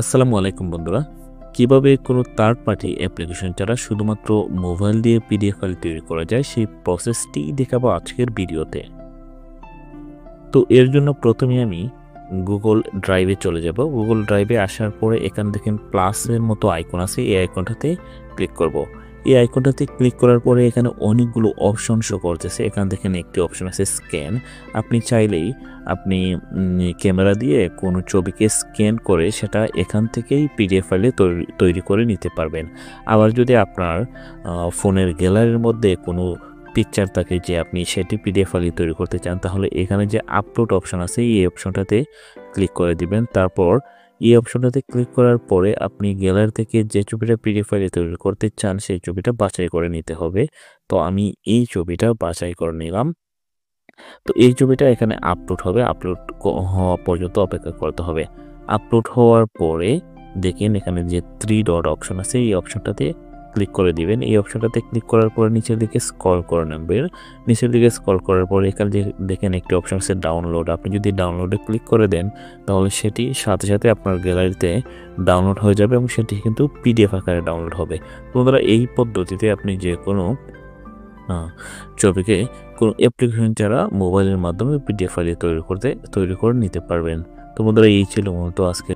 আসসালামু আলাইকুম বন্ধুরা। কিভাবে কোনো থার্ড পার্টি অ্যাপ্লিকেশন ছাড়া শুধুমাত্র মোবাইল দিয়ে পিডিএফ ফাইল তৈরি করা যায় সেই প্রসেসটি দেখাবো আজকের ভিডিওতে। তো এর জন্য প্রথমে আমি গুগল ড্রাইভে চলে যাব। গুগল ড্রাইভে আসার পরে এখানে দেখেন প্লাসের মতো আইকন আছে, এই আইকনটাতে ক্লিক করব। এই আইকনটাতে ক্লিক করার পরে এখানে অনেকগুলো অপশন শো করতেছে। এখানে দেখেন একটি অপশন আছে স্ক্যান। আপনি চাইলেই আপনি ক্যামেরা দিয়ে কোনো ছবিকে স্ক্যান করে সেটা এখান থেকেই পিডিএফ ফাইলে তৈরি করে নিতে পারবেন। আবার যদি আপনার ফোনের গ্যালারির মধ্যে কোনো পিকচার থাকে যে আপনি সেটি পিডিএফ ফাইলে তৈরি করতে চান, তাহলে এখানে যে আপলোড অপশন আছে এই অপশনটাতে ক্লিক করে দিবেন। তারপর এই অপশনটাতে ক্লিক করার পরে আপনি গ্যালারি থেকে যে ছবিটা পিডিএফ ফাইলে তৈরি করতে চান সেই ছবিটা বাছাই করে নিতে হবে। তো আমি এই ছবিটা বাছাই করে নিলাম। তো এই ছবিটা এখানে আপলোড হবে, আপলোড হওয়া পর্যন্ত অপেক্ষা করতে হবে। আপলোড হওয়ার পরে দেখেন এখানে যে 3 ডট অপশন আছে এই অপশনটাতে ক্লিক করে দিবেন। এই অপশনটাতে ক্লিক করার পরে নিচের দিকে স্ক্রল করে নেবেন। নিচের দিকে স্ক্রল করার পরে এখানে দেখেন একটি অপশন আছে ডাউনলোড। আপনি যদি ডাউনলোডে ক্লিক করে দেন তাহলে সেটি সাথে সাথে আপনার গ্যালারিতে ডাউনলোড হয়ে যাবে এবং সেটি কিন্তু পিডিএফ আকারে ডাউনলোড হবে। বন্ধুরা, এই পদ্ধতিতে আপনি যে কোনো ছবিকে কোনো অ্যাপ্লিকেশন ছাড়া মোবাইলের মাধ্যমে পিডিএফ ফাইলে তৈরি করে নিতে পারবেন। তো বন্ধুরা, এই ছিল মূলত আজকে